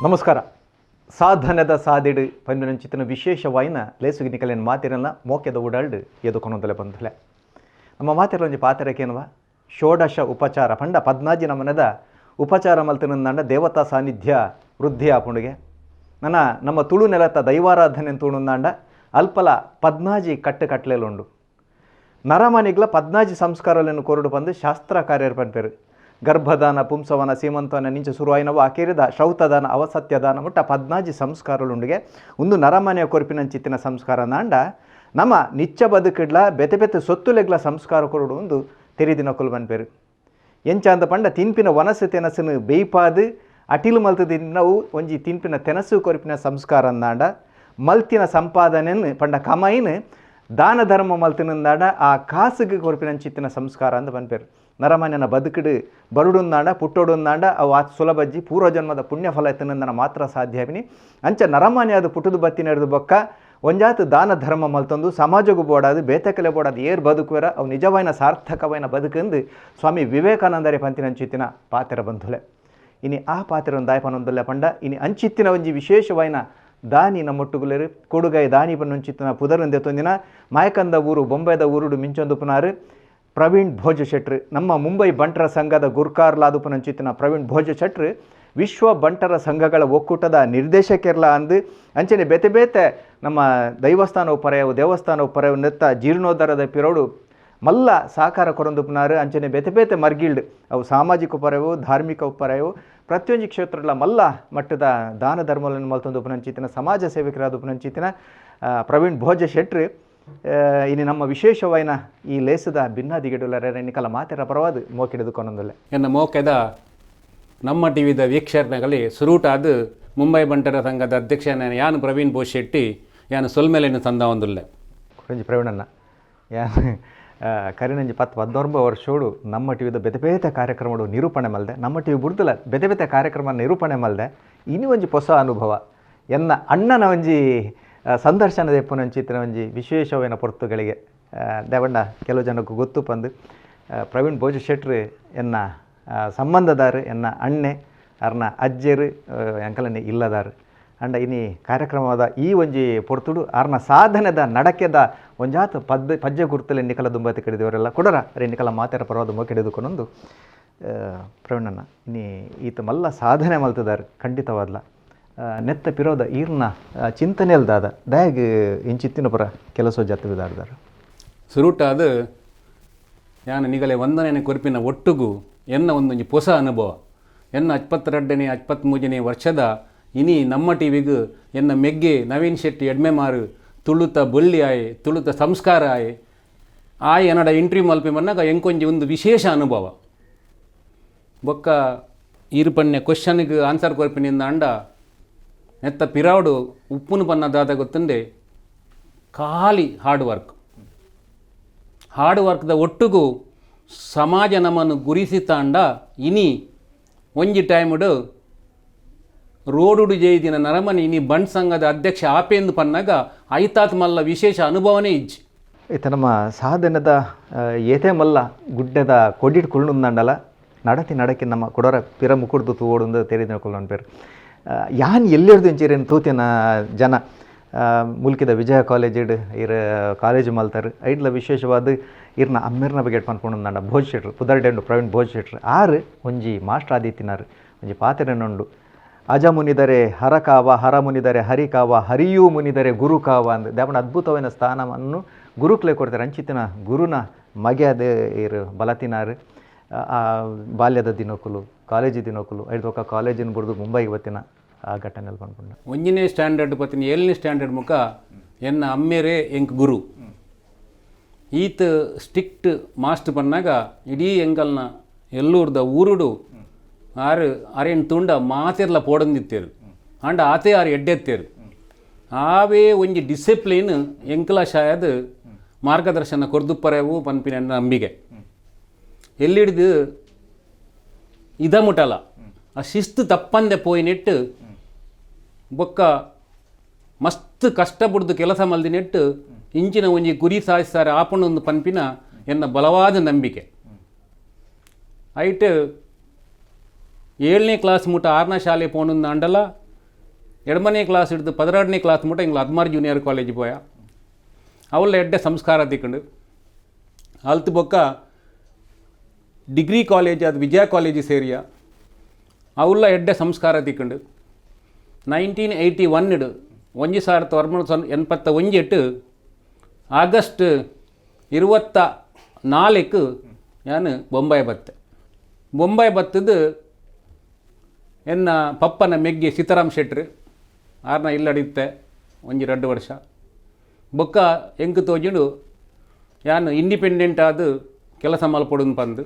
ನಮಸ್ಕಾರ. ಸಾಧನದ ಸಾದಿಡು ಪಂದಿನಂಚಿತ್ತಿನ ವಿಶೇಷವಾಯಿನ ಲೇಸುಗಿ ನಿಕಲಿನ ಮಾತಿರಲ್ಲ ಮೋಕೆದ ಉಡಾಳ್ಡು ಎದುಕೊನೊಂದಲೆ ಬಂದಲೆ ನಮ್ಮ ಮಾತಿರೊಂಜಿ ಪಾತೆರಕೇನವ ಷೋಡಶ ಉಪಚಾರ ಪಂಡ 14 ನಮನದ ಉಪಚಾರ ಮಲ್ತಿನಂದಾಂಡ ದೇವತಾ ಸಾನ್ನಿಧ್ಯ ವೃದ್ಧಿ ಆಪುಂಡಿಗೆ ನಮ್ಮ ತುಳು ನೆಲತ ದೈವಾರಾಧನೆ ತೂಣುಂದಾಂಡ ಅಲ್ಪಲ 14 ಕಟ್ಟಲೆಲುಂಡು ನರಮನಿಗ್ಲ 14 ಸಂಸ್ಕಾರಗಳನ್ನು ಕೊರಡು ಬಂದು ಶಾಸ್ತ್ರ ಕಾರ್ಯರು ಪನ್ಪೇರು ಗರ್ಭದಾನ ಪುಂಸವನ ಸೀಮಂತವನ ನಿಂಚ ಶುರುವಾಯಿನವು ಅಕೇರಿದ ಶ್ರೌತದಾನ ಅವಸತ್ಯದಾನ ಮುಟ್ಟ 14 ಸಂಸ್ಕಾರಲುಂಡಿಗೆ ಒಂದು ನರಮನೆಯ ಕೊರಪಿನಂಚಿತ್ತಿನ ಸಂಸ್ಕಾರ ನಾಂಡ ನಮ್ಮ ನಿಚ್ಚ ಬದುಕಿಡ್ಲ ಬೆತೆ ಸೊತ್ತುಲೆಗ್ಲ ಸಂಸ್ಕಾರ ಕೊರಡು ಒಂದು ತೆರಿದಿನ ಕೊಲ್ಬನ್ಪೇರು ಎಂಚ ಅಂದ ಪಂಡ ತಿನ್ಪಿನ ವನಸು ತೆನಸನ್ನು ಬೇಯ್ಪಾದು ಅಟಿಲು ಮಲ್ತದಿನವು ಒಂಜಿ ತಿನ್ಪಿನ ತೆನಸು ಕೊರಪಿನ ಸಂಸ್ಕಾರ ಅಂದಾಂಡ ಮಲ್ತಿನ ಸಂಪಾದನೆಯನ್ನು ಪಂಡ ಕಮೈನ್ ದಾನ ಧರ್ಮ ಮಲ್ತಿನಂದಾಂಡ ಆ ಕಾಸಿಗೆ ಕೊರಪಿನಂಚಿತ್ತಿನ ಸಂಸ್ಕಾರ ಅಂದ ಪನ್ಪೇರು ನರಮನೆಯ ಬದುಕಿಡು ಬರುಡುಂದಾಂಡ ಪುಟ್ಟೋಡುಂದಾಂಡ ಅವು ಆ ಸುಲಭಜ್ಜಿ ಪೂರ್ವಜನ್ಮದ ಪುಣ್ಯಫಲ ಎತ್ತನಂದನ ಮಾತ್ರ ಸಾಧ್ಯವಿನಿ ಅಂಚ ನರಮನೆ ಅದು ಪುಟುದು ಬತ್ತಿ ನಡೆದು ಬೊಕ್ಕ ಒಂಜಾತು ದಾನ ಧರ್ಮ ಮಲ್ತೊಂದು ಸಮಾಜಗೂ ಬೋಡಾದು ಬೇತಕಲೆ ಬೋಡಾದು ಏರ್ ಬದುಕುವರ ಅವು ನಿಜವಾಯಿನ ಸಾರ್ಥಕವಾಯಿನ ಬದುಕಂದು ಸ್ವಾಮಿ ವಿವೇಕಾನಂದರೇ ಪಂತಿನಂಚಿತ್ತಿನ ಪಾತೆರ ಬಂಧುಲೆ ಇನಿ ಆ ಪಾತೆರ ದಾಯಪನೊಂದಲ್ಲ ಪಂಡ ಇನಿ ಅಂಚಿತ್ತಿನ ಒಂಜಿ ವಿಶೇಷವಾಯಿನ ದಾನಿ ನಮ್ಮೊಟ್ಟುಗುಲೇರು ಕೊಡುಗೈ ದಾನಿ ಪನ್ನೊಂಚಿತ್ತಿನ ಪುದರಂದೆ ತೊಂದಿನ ಮಾಯಕಂದ ಊರು ಬೊಂಬೈದ ಊರುಡು ಮಿಂಚೊಂದು ಪುನಾರು ಪ್ರವೀಣ್ ಭೋಜ ಶೆಟ್ರು ನಮ್ಮ ಮುಂಬೈ ಬಂಟರ ಸಂಘದ ಗುರ್ಕಾರ್ಲಾದು ಪನಂಚಿತ್ತಿನ ಪ್ರವೀಣ್ ಭೋಜ ಶೆಟ್ರು ವಿಶ್ವ ಬಂಟರ ಸಂಘಗಳ ಒಕ್ಕೂಟದ ನಿರ್ದೇಶಕರ್ಲ ಅಂದು ಅಂಚನೆ ಬೇತೆ ನಮ್ಮ ದೈವಸ್ಥಾನವು ಪರೆಯವು ದೇವಸ್ಥಾನವು ಪರೆಯವು ನೆತ್ತ ಜೀರ್ಣೋದ್ಧಾರದ ಪಿರೋಡು ಮಲ್ಲ ಸಾಕಾರ ಕೊರೊಂದು ಪುನಾರು ಅಂಚನೆ ಬೇತೆ ಮರ್ಗಿಲ್ಡ್ ಅವು ಸಾಮಾಜಿಕ ಪರೆಯವು ಧಾರ್ಮಿಕ ಪರೆಯವು ಪ್ರತಿಯೊಂದು ಕ್ಷೇತ್ರಗಳ ಮಲ್ಲ ಮಟ್ಟದ ದಾನ ಧರ್ಮಗಳನ್ನು ಮಲ್ತೊಂದು ಪುನಂಚಿತ್ತಿನ ಸಮಾಜ ಸೇವಕರಾದ ಪುನಂಚಿತ್ತಿನ ಪ್ರವೀಣ್ ಭೋಜ ಶೆಟ್ರು ಇನ್ನು ನಮ್ಮ ವಿಶೇಷವಾಯಿನ ಈ ಲೇಸದ ಭಿನ್ನಾದಿಗೆಡುಲರ ಎನ್ನಿಕಲ ಮಾತೆರ ಪರವಾದ ಮೋಕೆಡಿದುಕೊಂಡೊಂದಲ್ಲ ಎನ್ನ ಮೋಕೆದ ನಮ್ಮ ಟಿವಿದ ವೀಕ್ಷಣೆಗಳಲ್ಲಿ ಸುರೂಟಾದ ಮುಂಬೈ ಬಂಟರ ಸಂಘದ ಅಧ್ಯಕ್ಷನ ಯಾನು ಪ್ರವೀಣ್ ಭೋಜ್ ಶೆಟ್ಟಿ ಯಾನು ಸೊಲ್ಮೇಲೆಯನ್ನು ತಂದ ಒಂದುಲ್ಲೆ ಕುರಂಜಿ ಪ್ರವೀಣನ್ನ ಯಾನು ಕರಿನಂಜಿ 19 ವರ್ಷೋಡು ನಮ್ಮ ಟಿವಿದ ಬೇತೆ ಕಾರ್ಯಕ್ರಮಗಳು ನಿರೂಪಣೆ ಮಲ್ದೆ ನಮ್ಮ ಟಿವಿ ಬುಡ್ದಲ್ಲ ಬೇತೆ ಕಾರ್ಯಕ್ರಮ ನಿರೂಪಣೆ ಮಲ್ದೆ ಇನ್ನೂ ಒಂಜಿ ಹೊಸ ಅನುಭವ ಎನ್ನ ಅಣ್ಣನ ಒಂಜಿ ಸಂದರ್ಶನದ ಎಪ್ಪುನಂಚಿತ್ತಿನ ಒಂಜಿ ವಿಶೇಷವಾದ ಪೊರ್ತುಗಳಿಗೆ ದೇವಣ್ಣ ಕೆಲವು ಜನಕ್ಕೂ ಗೊತ್ತು ಪಂದು ಪ್ರವೀಣ್ ಭೋಜ ಶೆಟ್ರು ಎನ್ನ ಸಂಬಂಧದಾರು ಎನ್ನ ಅಣ್ಣೆ ಅರ್ನ ಅಜ್ಜರು ಅಂಕಲನೆ ಇಲ್ಲದಾರು ಅಂಡ ಇನಿ ಕಾರ್ಯಕ್ರಮದ ಈ ಒಂಜಿ ಪೊರ್ತುಡು ಅರ್ನ ಸಾಧನೆದ ನಡಕೆದ ಒಂಜಾತು ಪಜ್ಜೆ ಗುರ್ತಲೆ ಎನ್ನಿಕಲ ದುಂಬತಿ ಕಡಿದವರೆಲ್ಲ ಕೊಡರ ಎನ್ನಿಕಲ ಮಾತೆರ ಪರವಾದ ಮೋಕೆಡಿದುಕೊಂಡೊಂದು ಪ್ರವೀಣಣ್ಣ ಇನಿ ಈತ ಮಲ್ಲ ಸಾಧನೆ ಮಲ್ತದಾರು ಖಂಡಿತವಾದ್ಲ ನೆತ್ತ ಪಿರೋದ ಈರ್ನ ಚಿಂತನೆಲ್ದಾದ ದಯಾಗ ಇಂಚಿತ್ತಿನ ಪರ ಕೆಲಸ ಜತ್ತು ಬಿದಾಡ್ದಾರ ಸುರುಟಾದ ಯಾನು ನಿಗಲೆ ಒಂದನೇ ಕೊರಪಿನ ಒಟ್ಟುಗು ಎನ್ನ ಒಂದೊಂದು ಹೊಸ ಅನುಭವ ಎನ್ನ 72ನೇ 73ನೇ ವರ್ಷದ ಇನಿ ನಮ್ಮ ಟಿವಿಗೂ ಎನ್ನ ಮೆಗ್ಗೆ ನವೀನ್ ಶೆಟ್ಟಿ ಎಡ್ಮೆ ಮಾರು ತುಳುತ ಬೊಳ್ಳಿ ಆಯೆ ತುಳುತ ಸಂಸ್ಕಾರ ಆಯೆ ಎನ್ನಡ ಇಂಟ್ರಿ ಮಲ್ಪಿ ಮನ್ನಾಗ ಎಂಕೊಂಜಿ ಒಂದು ವಿಶೇಷ ಅನುಭವ ಬೊಕ್ಕ ಈರುಪಣ್ಯ ಕ್ವಶನ್ಗೆ ಆನ್ಸರ್ ಕೊರಪಿನಿಂದ ಅಂಡ ನೆತ್ತ ಪಿರಾವಡು ಉಪ್ಪುನು ಪನ್ನದಾದ ಗೊತ್ತಂದೆ ಖಾಲಿ ಹಾರ್ಡ್ ವರ್ಕ್ದ ಒಟ್ಟುಗೂ ಸಮಾಜ ನಮ್ಮನ್ನು ಗುರಿಸಿ ತಾಂಡ ಇನಿ ಒಂಜಿ ಟೈಮುಡು ರೋಡುಡು ಜೈದಿನ ನರಮನಿ ಇನಿ ಬಂಡ್ ಸಂಘದ ಅಧ್ಯಕ್ಷ ಆಪೇಂದು ಪನ್ನಾಗ ಐತಾತ್ ಮಲ್ಲ ವಿಶೇಷ ಅನುಭವನೇ ಇಜ್ಜಿ ಈತ ನಮ್ಮ ಸಾಧನದ ಏತೆ ಮಲ್ಲ ಗುಡ್ಡದ ಕೊಡಿಡ್ ಕುಳ್ಳುಂದಂಡಲ ನಡಕಿ ನಮ್ಮ ಕೊಡೋರ ಪಿರ ಮುಕುಡ್ದು ತೂವೊಂದು ತೆರಿದಿನ ಕೊಲ್ಲೊಂದು ಪೇರು ಯಾನ್ ಎಲ್ಲಿರ್ದು ಇಂಚಿರೇನು ತೂತಿನ ಜನ ಮುಲ್ಕಿದ ವಿಜಯ ಕಾಲೇಜಿಡ್ ಇರ ಕಾಲೇಜ್ ಮಲ್ತಾರೆ ಐಡ್ಲ ವಿಶೇಷವಾದ ಇರ್ನ ಅಮ್ಮಿರ್ನ ಬಗ್ಗೆ ಪನ್ಕೊಂಡು ಭೋಜ್ ಶೆಟ್ರು ಪುದರ್ಡೆಂಡು ಪ್ರವೀಣ್ ಭೋಜ್ ಶೆಟ್ರು ಆರು ಒಂಜಿ ಮಾಸ್ಟರ್ ಆದಿತ್ತಿನಾರು ಒಂಜಿ ಪಾತ್ರೆನುಂಡು ಅಜ ಮುನಿದರೆ ಹರಕಾವ ಹರ ಮುನಿದರೆ ಹರಿಕಾವ ಹರಿಯೂ ಮುನಿದರೆ ಗುರುಕಾವ ಅಂದು ದೇವನ ಅದ್ಭುತವಾದ ಸ್ಥಾನವನ್ನು ಗುರುಕ್ಲೆ ಕೊಡ್ತಾರೆ ಅಂಚಿತ್ತಿನ ಗುರುನ ಮಗೆ ಅದೇ ಇರು ಬಲತಿನಾರು ಬಾಲ್ಯದ ದಿನಕ್ಕಲು ಕಾಲೇಜು ದಿನಕ್ಕಲು ಐದು ಕಾಲೇಜಿನ ಬುಡ್ದು ಮುಂಬೈಗೆ ಬತ್ತಿನ ಆ ಘಟನೆಯಲ್ಲಿ ಬಂದ್ಕೊಂಡು 1ನೇ ಸ್ಟ್ಯಾಂಡರ್ಡ್ ಬತ್ತಿನ 7ನೇ ಸ್ಟ್ಯಾಂಡರ್ಡ್ ಮುಖ ಎನ್ನ ಅಮ್ಮೇರೆ ಎಂಕ್ ಗುರು ಈತ ಸ್ಟ್ರಿಕ್ಟ್ ಮಾಸ್ಟರ್ ಪನ್ನಾಗ ಇಡೀ ಎಂಕಲ್ನ ಎಲ್ಲೂರ್ದ ಊರುಡು ಆರೇನು ತುಂಡ ಮಾತೆರ್ಲ ಪೋಡಂದಿತ್ತೇರು ಅಂಡ ಆತೆ ಆರು ಎಡ್ಡೆತ್ತೇರು ಆವೇ ಒಂಜಿ ಡಿಸಿಪ್ಲಿನ್ ಎಂಕಲ ಶಾಯದ್ ಮಾರ್ಗದರ್ಶನ ಕೊರ್ದುಪ್ಪರೆವು ಪನ್ಪಿನ ನಂಬಿಕೆ ಎಲ್ಲಿಡ್ದು ಇದ ಮುಟಲ ಆ ಶಿಸ್ತು ತಪ್ಪಂದೆ ಪೋಯಿನೆಟ್ಟು ಬೊಕ್ಕ ಮಸ್ತ್ ಕಷ್ಟಪಡ್ದು ಕೆಲಸ ಮಲ್ದಿನೆಟ್ಟು ಇಂಚಿನ ಒಂಜಿ ಗುರಿ ಸಾಧಿಸ್ತಾರೆ ಆಪಣೊಂದು ಪನ್ಪಿನ ಎನ್ನ ಬಲವಾದ ನಂಬಿಕೆ ಐಟ್ 7ನೇ ಕ್ಲಾಸ್ ಮುಟ್ಟ 6ನೇ ಶಾಲೆ ಪೋಣುಂದು ಅಂಡಲ ಎಡಮನೇ ಕ್ಲಾಸ್ ಹಿಡಿದು 12ನೇ ಕ್ಲಾಸ್ ಮುಟ್ಟ ಇಂಗ್ಲ 16 ಜೂನಿಯರ್ ಕಾಲೇಜ್ ಪೋಯ ಅವಳ ಎಡ್ಡೆ ಸಂಸ್ಕಾರ ತಿಕ್ಕೊಂಡು ಅಲ್ತು ಬೊಕ್ಕ ಡಿಗ್ರಿ ಕಾಲೇಜ್ ಅದು ವಿಜಯ ಕಾಲೇಜ್ ಸೇರಿಯ ಅವಳ ಎಡ್ಡೆ ಸಂಸ್ಕಾರ ತಿಕ್ಕೊಂಡು 1981 1981 ಆಗಸ್ಟ್ 24 ನಾನು ಬೊಂಬಾಯಿ ಬತ್ತದು ಎನ್ನ ಪಪ್ಪನ ಮೆಗ್ಗೆ ಸೀತಾರಾಮ್ ಶೆಟ್ರು ಆರ್ನ ಇಲ್ಲಡಿತ್ತೆ 1-2 ವರ್ಷ ಬೊಕ್ಕ ಎಂಕು ತೋಜಿಡು ಯಾನು ಇಂಡಿಪೆಂಡೆಂಟ್ ಆದ ಕೆಲಸ ಮಲ್ಪೊಡು ಪಂದು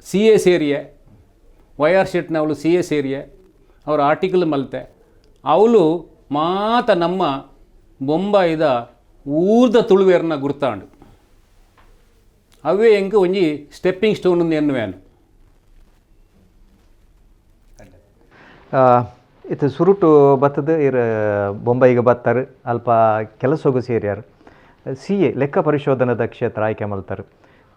CA ಸೇರಿಯೆ YR ಶೆಟ್ನ ಅವಳು CA ಸೇರಿಯೆ ಅವ್ರ ಆರ್ಟಿಕಲ್ ಮಲ್ತೆ ಅವಳು ಮಾತ ನಮ್ಮ ಬೊಂಬಾಯಿದ ಊರ್ದ ತುಳುವೇರ್ನ ಗುರ್ತಾಂಡು ಅವೇ ಎಂಕು ಒಂಜಿ ಸ್ಟೆಪ್ಪಿಂಗ್ ಸ್ಟೋನ್ ಎನ್ನುವೇನು ಇದು ಸುರುಟು ಬತ್ತದ ಇರು ಬೊಂಬೈಗೆ ಬತ್ತಾರೆ ಅಲ್ಪ ಕೆಲಸೋಗು ಸೇರ್ಯಾರು CA ಲೆಕ್ಕ ಪರಿಶೋಧನದ ಕ್ಷೇತ್ರ ಆಯ್ಕೆ ಮಲ್ತಾರೆ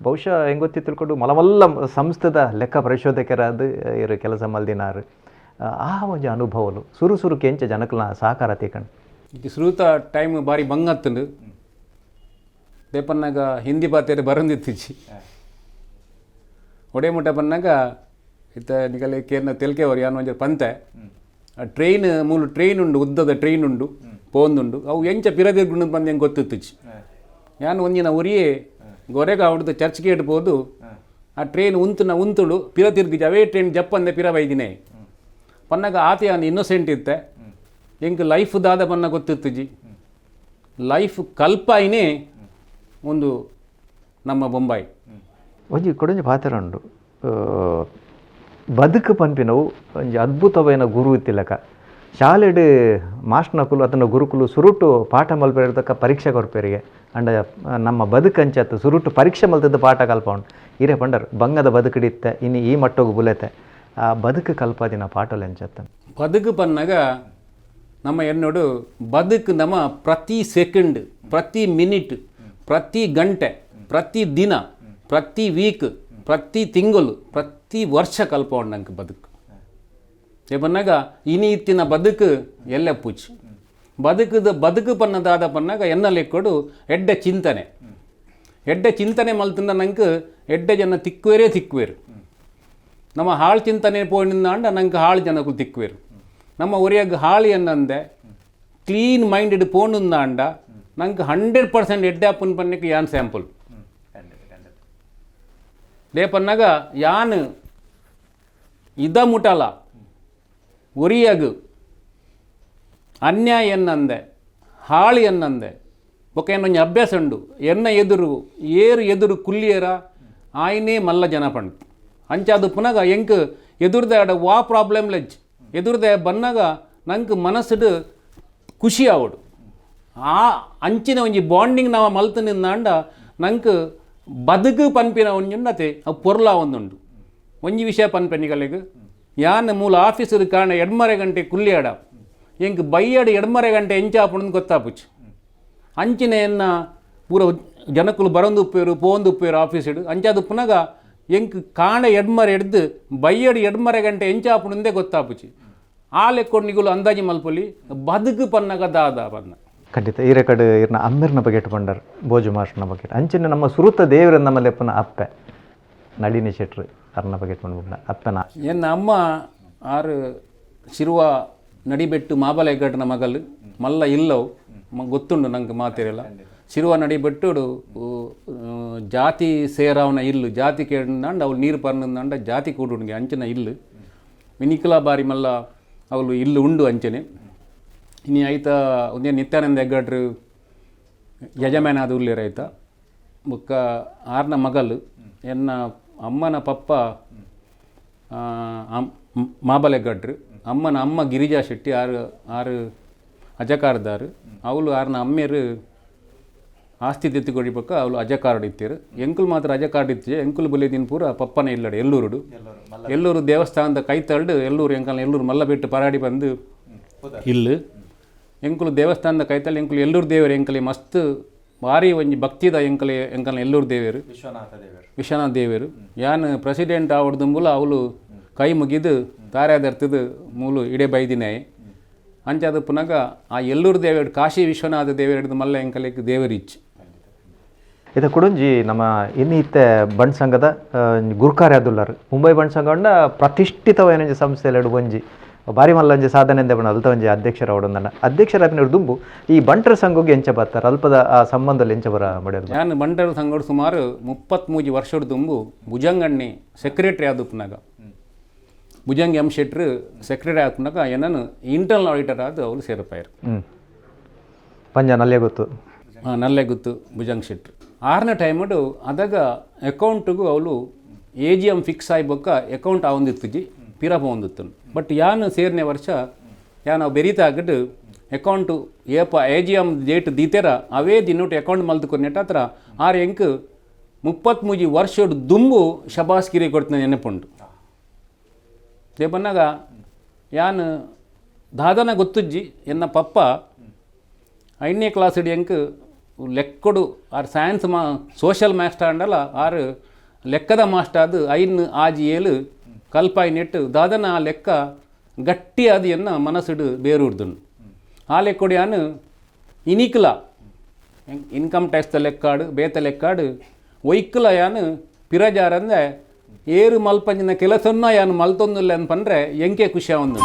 ಬಹುಶಃ ಹೆಂಗೆ ಗೊತ್ತಿ ತಿಳ್ಕೊಂಡು ಮಲಮಲ್ಲ ಸಂಸ್ಥೆದ ಲೆಕ್ಕ ಪರಿಶೋಧಕರಾದ ಇರು ಕೆಲಸ ಮಲ್ದಿನಾರು ಆ ಒಂದು ಅನುಭವಲು ಸುರು ಕೆಂಚ ಜನಕಲ್ನ ಸಹಕಾರ ತೇಕಂಡು ಇದು ಸುರುತ ಟೈಮ್ ಬಾರಿ ಬಂಗತ್ತಂಡು ದೇಪನ್ನಾಗ ಹಿಂದಿ ಪಾತೇರಿ ಬರಂದಿತ್ತಿಚ್ಚಿ ಒಡೆ ಮುಟ್ಟ ಬನ್ನಾಗ ಇತ್ತ ನಿಗಲೆ ಕೇರ್ನ ತೆಲ್ಕೆವರು ಯಾನು ಒಂಜ ಪಂತೆ ಟ್ರೈನ್ ಮೂಲು ಟ್ರೈನ್ ಉಂಡು ಉದ್ದದ ಟ್ರೈನ್ ಉಂಡು ಪೋಂದುಂಡು ಅವು ಎಂಚ ಪಿರದಿರ್ಗುಂಡು ಬಂದು ಹೆಂಗೆ ಗೊತ್ತಿತ್ತಿಚ್ಚಿ ಯಾನು ಒಂದಿನ ಉರಿಯೇ ಗೊರೆಗ ಹೊಡೆದು ಚರ್ಚ್ಗೆ ಇಡ್ಬೋದು ಆ ಟ್ರೈನ್ ಉಂತುಡು ಪಿರ ತಿರ್ಗಿಜಿ ಅವೇ ಟ್ರೈನ್ ಜಪ್ಪಂದೆ ಪಿರ ಬೈದಿನೇ ಪನ್ನಾಗ ಆತ ಯಾನು ಇನ್ನೋಸೆಂಟ್ ಇತ್ತೆ ಹೆಂಗೆ ಲೈಫ್ ದಾದ ಪನ್ನ ಗೊತ್ತಿತ್ತಿಜಿ ಲೈಫ್ ಕಲ್ಪಾಯಿನೇ ಒಂದು ನಮ್ಮ ಬೊಂಬಾಯಿ ಒಂಜಿ ಕೊಡೊಂಜಿ ಪಾತ್ರ ಉಂಡು ಬದುಕು ಪನ್ಪಿನವು ಒಂಜಿ ಅದ್ಭುತವಾದ ಗುರು ಇತ್ತಿಲಕ ಶಾಲೆಡ್ ಮಾಸ್ಟರ್ನಕುಲು ಅದನ್ನ ಗುರುಕುಲು ಸುರುಟು ಪಾಠ ಮಲ್ಪೇರದಕ್ಕ ಪರೀಕ್ಷೆ ಕೊರ್ಪೇರಿಗೆ ಅಂಡ ನಮ್ಮ ಬದುಕಂಚತ್ತು ಸುರುಟು ಪರೀಕ್ಷೆ ಮಲ್ತದ್ದು ಪಾಠ ಕಲ್ಪ ಉಂಟು ಹಿರೇ ಪಂಡರು ಬಂಗದ ಬದುಕಡಿತ್ತೆ ಇನ್ನು ಈ ಮಟ್ಟೋಗು ಬುಲೆತೆ ಆ ಬದುಕು ಕಲ್ಪದಿನ ಪಾಠಲು ಎಂಚತ್ತ ಬದುಕು ಪನ್ನಾಗ ನಮ್ಮ ಎನ್ನೋಡು ಬದುಕು ನಮ್ಮ ಪ್ರತಿ ಸೆಕೆಂಡ್ ಪ್ರತಿ ಮಿನಿಟ್ ಪ್ರತಿ ಗಂಟೆ ಪ್ರತಿ ದಿನ ಪ್ರತಿ ವೀಕ್ ಪ್ರತಿ ತಿಂಗಳು ಪ್ರತಿ ವರ್ಷ ಕಲ್ಪ ಉಂಡಂಗೆ ಬದುಕು ಪನ್ನಾಗ ಇನಿ ಇತ್ತಿನ ಬದುಕು ಎಲ್ಲ ಪೂಚಿ ಬದುಕು ಪನ್ನದಾದ ಪನ್ನಾಗ ಎನ್ನ ಲೆಕ್ಕೊಡು ಎಡ್ಡೆ ಚಿಂತನೆ ಮಲ್ತಿಂದ ನಂಗೆ ಎಡ್ಡೆ ಜನ ತಿಕ್ಕುವೇರು ನಮ್ಮ ಹಾಳು ಚಿಂತನೆ ಪೋಣಿಂದ ಅಂಡ ನಂಗೆ ಹಾಳು ಜನಕ್ಕೂ ತಿಕ್ಕುವೇರು ನಮ್ಮ ಒರಿಯಾಗ ಹಾಳು ಎನ್ನಂದೆ ಕ್ಲೀನ್ ಮೈಂಡೆಡ್ ಪೋಣಿಂದ ಅಂಡ ನಂಗೆ 100% ಎಡ್ಡೆ ಅಪ್ಪನ ಪನ್ನಕ್ಕೆ ಯಾನ್ ಸ್ಯಾಂಪಲ್ ಲೇಪನ್ನಾಗ ಯಾನ್ ಇದ ಮುಟಲ ಒರಿಯಾಗ ಅನ್ಯಾಯ ಎನ್ನಂದೆ ಹಾಳು ಎನ್ನಂದೆ ಬೊಕ್ಕ ಏನೊಂದು ಅಭ್ಯಾಸ ಉಂಡು ಎನ್ನ ಎದುರು ಕುಲ್ಲಿಯರ ಆಯ್ನೇ ಮಲ್ಲ ಜನ ಪಂಡು ಅಂಚಾದು ಪುನಗ ಎಂಕ್ ಎದುರ್ದೆ ಆಡ ವಾ ಪ್ರಾಬ್ಲಮ್ ಲೆಜ್ ಎದುರ್ದೆ ಬನ್ನಾಗ ನಂಗೆ ಮನಸ್ಸು ಖುಷಿ ಆವಡು ಆ ಅಂಚಿನ ಒಂಜಿ ಬಾಂಡಿಂಗ್ ನಾವು ಮಲ್ತನಿಂದ ಅಂಡ ನಂಗೆ ಬದುಕು ಪನ್ಪಿನ ಒಂಜುಂಡತೆ ಅವು ಪೊರ್ಲ ಒಂದುಂಡು ಒಂಜಿ ವಿಷಯ ಪನ್ಪೆನಿಗಳಿಗೆ ಯಾನ್ ಮೂಲ ಆಫೀಸರು ಕಾರಣ 2:30 ಗಂಟೆ ಕುಲ್ಲಿಯಾಡ ಎಂಕ್ ಬೈಯಾಡು 2:30 ಗಂಟೆ ಎಂಚಾಪುಣಂದು ಗೊತ್ತಾಪುಚ್ಚು ಅಂಚಿನ ಎನ್ನ ಪೂರ ಜನಕ್ಕಲು ಬರಂದುಪ್ಪೇರು ಪೋಂದುಪ್ಪೇರು ಆಫೀಸಿಡು ಅಂಚಾದು ಪುನಗ ಎಂಕ್ ಕಾಣ 2:30 ಎಡ್ದು ಬೈಯಾಡು 2:30 ಗಂಟೆ ಎಂಚಾಪುಣಂದೇ ಗೊತ್ತಾಪುಚ್ಚಿ ಆ ಲೆಕ್ಕೊಂಡು ನಿಗುಲು ಅಂದಾಜಿ ಮಲ್ಪೊಲಿ ಬದುಕು ಪನ್ನಗ ದಾದ ಪನ್ನ ಖಂಡಿತ ಈರೆ ಕಡೆ ಇರ್ನ ಅಮ್ಮಿರ್ನ ಬಗೆಟ್ ಬಂಡರ್ ಬೋಜು ಮಾಸ್ಟರ್ನ ಬಗೆಟ್ ಅಂಚಿನ ನಮ್ಮ ಸುರುತ ದೇವ್ರ ನಮ್ಮ ಲೆಪ್ಪನ ಅಪ್ಪೆ ನಳಿನಿ ಶೆಟ್ರು ಅರ್ನ ಬಗೆಟ್ ಬಂದ್ಬಿಟ್ಟ ಅಪ್ಪನ ಎನ್ನ ಅಮ್ಮ ಆರು ಶಿರುವ ನಡಿಬೆಟ್ಟು ಮಾಬಲೆಗಡ್ನ ಮಗಲು ಮಲ್ಲ ಇಲ್ಲವು ಗೊತ್ತುಂಡು ನಂಗೆ ಮಾತಿರಲ್ಲ ಶಿರುವ ನಡಿಬೆಟ್ಟು ಜಾತಿ ಸೇರಾವನ ಇಲ್ಲು ಜಾತಿ ಕೇಂಡ ಅವಳು ನೀರು ಪರ್ನಂದ ಜಾತಿ ಕೂಡುಂಗೆ ಅಂಚಿನ ಇಲ್ಲು ಮಿನಿಕಲ ಬಾರಿ ಮಲ್ಲ ಅವಳು ಇಲ್ಲು ಉಂಡು ಅಂಚನೆ ಇನ್ನು ಆಯ್ತಾ ಒಂದೇ ನಿತ್ಯಾನಂದ ಹೆಗ್ಗಡ್ರು ಯಜಮಾನ ಅದು ಉಳ್ಳಿರ ಆಯ್ತಾ ಬುಕ್ಕ ಆರ್ನ ಮಗಲು ಎನ್ನ ಅಮ್ಮನ ಪಪ್ಪ ಮಾಬಲೆಗಡ್ರು ಅಮ್ಮನ ಅಮ್ಮ ಗಿರಿಜಾ ಶೆಟ್ಟಿ ಆರು ಅಜಕಾರದಾರು ಅವಳು ಆರ್ನ ಅಮ್ಮೇರು ಆಸ್ತಿ ತೆತ್ತಿಕೊಡಿಬೇಕ ಅವಳು ಅಜಕಾರ್ಡ್ ಇತ್ತೀರು ಎಂಕುಲು ಮಾತ್ರ ಅಜಕಾರ್ಡ್ ಇತ್ತು ಎಂಕುಲು ಬಲಿದಿನ ಪೂರ ಪಪ್ಪನೇ ಇಲ್ಲಡೆ ಎಲ್ಲೂರು ದೇವಸ್ಥಾನದ ಕೈತಳ್ದು ಎಲ್ಲೂರು ಮಲ್ಲ ಬಿಟ್ಟು ಪರಾಡಿ ಬಂದು ಇಲ್ಲು ಎಂಕುಲು ದೇವಸ್ಥಾನದ ಕೈತಳ್ಳಿ ಎಂಕುಲು ಎಲ್ಲೂರು ದೇವರು ಎಂಕಲಿ ಮಸ್ತ್ ಭಾರಿ ಒಂಜಿ ಭಕ್ತಿದ ಎಂಕಲ್ನ ಎಲ್ಲೂರು ದೇವರು ವಿಶ್ವನಾಥ ದೇವರು ಯಾನ್ ಪ್ರೆಸಿಡೆಂಟ್ ಆವಡ್ದುಂಬುಲ ಅವಳು ಕೈ ಮುಗಿದು ತಾರ್ಯಾದರ್ತದ ಮೂಲು ಇಡೇ ಬೈದಿನೇ ಅಂಚಾದ ಪುನಗ ಆ ಎಲ್ಲೂರು ದೇವೇಡು ಕಾಶಿ ವಿಶ್ವನಾಥ ದೇವೇರ್ದು ಮಲ್ಲ ಎಂಕಲೆಕ್ ದೇವರಿಚ್ ಇದು ಕುಡುಂಜಿ ನಮ್ಮ ಇನ್ನಿತ್ತೆ ಬಣ್ ಸಂಘದ ಗುರುಕಾರ್ಯ ಅದುಲ್ಲಾರ್ ಮುಂಬೈ ಬಣ್ ಸಂಘ ಪ್ರತಿಷ್ಠಿತವಾದ ಸಂಸ್ಥೆಯಲ್ಲಿ ಒಂಜಿ ಬಾರಿ ಮಲ್ಲ ಒಂಜಿ ಸಾಧನೆ ಎಂದೇ ಬಣ್ಣ ಅಲ್ತ ಒಂಜಿ ಅಧ್ಯಕ್ಷರ ಅವಡೊಂದನ್ನ ಅಧ್ಯಕ್ಷರ ದುಂಬು ಈ ಬಂಟರ ಸಂಘಗೆ ಎಂಚ ಬರ್ತಾರೆ ಅಲ್ಪದ ಆ ಸಂಬಂಧದಲ್ಲಿ ಎಂಚ ಬರ ಮಾಡ್ಯಾರ ನಾನು ಬಂಟರ ಸಂಘಡು ಸುಮಾರು 33 ವರ್ಷದ ದುಂಬು ಭುಜಂಗಣ್ಣಿ ಸೆಕ್ರೆಟರಿ ಆದುಪ್ನಾಗ ಭುಜಂಗ್ ಎಂ ಶೆಟ್ರು ಸೆಕ್ರೆಟರಿ ಆದ್ನಾಗ ಏನನ್ನು ಇಂಟರ್ನಲ್ ಆಡಿಟರ್ ಆದ ಅವರು ಸೇರಪಾಯರು ಪಂಜ ನಲ್ಲೇ ಗೊತ್ತು ನಲ್ಲೇ ಗೊತ್ತು ಭುಜಂಗ್ ಶೆಟ್ರು 6ನೇ ಟೈಮಡು ಅದಾಗ ಅಕೌಂಟಿಗೂ ಅವಳು AGM ಫಿಕ್ಸ್ ಆಗಿ ಬೊಕ್ಕ ಅಕೌಂಟ್ ಆವೊಂದಿತ್ತುಜಿ ಪಿರಪ ಹೊಂದಿತ್ತು ಬಟ್ ಯಾನು ಸೇರನೇ ವರ್ಷ ಯಾನು ಬೆರೀತಾ ಆಗಿಟ್ಟು ಅಕೌಂಟು ಏಪ AGM ಡೇಟ್ ದೀತೆರ ಅವೇ ದಿನೋಟು ಅಕೌಂಟ್ ಮಲ್ತುಕೊನೆಟ ಹತ್ರ 6 ಎಂಕ್ 33 ವರ್ಷದ ದುಂಬು ಶಬಾಸ್ಗಿರಿ ಕೊಡ್ತಾನೆ ನೆನಪುಂಟು ದೇಪನ್ನಾಗ ಯಾನು ದಾದನ ಗೊತ್ತುಜ್ಜಿ ಎನ್ನ ಪಪ್ಪ 5ನೇ ಕ್ಲಾಸ್ ಇಡಿ ಎಂಕ್ ಲೆಕ್ಕಡು ಆರು ಸೈನ್ಸ್ ಸೋಷಲ್ ಮಾಸ್ಟರ್ ಅಂಡಲ್ಲ ಆರು ಲೆಕ್ಕದ ಮಾಸ್ಟರ್ ಅದು 5 ಆಜಿ 7 ಕಲ್ಪಾಯಿ ನೆಟ್ಟು ದಾದನ ಆ ಲೆಕ್ಕ ಗಟ್ಟಿ ಅದು ಎನ್ನ ಮನಸ್ಸಿಡು ಬೇರೂರ್ದುಂಡು ಆ ಲೆಕ್ಕಡು ಯಾನು ಇನಿಕ್ಲ ಇನ್ಕಮ್ ಟ್ಯಾಕ್ಸ್ದ ಲೆಕ್ಕಾಡು ಬೇತ ಲೆಕ್ಕಾಡು ಒಯ್ಕಲ ಯಾನು ಪಿರಜಾರಂದೆ ಏರು ಮಲ್ಪಂಜಿನ ಕೆಲಸನ್ನ ಯಾನು ಮಲ್ತೊಂದಿಲ್ಲ ಅನ್ಪಂದ್ರೆ ಎಂಕೆ ಖುಷಿ ಒಂದು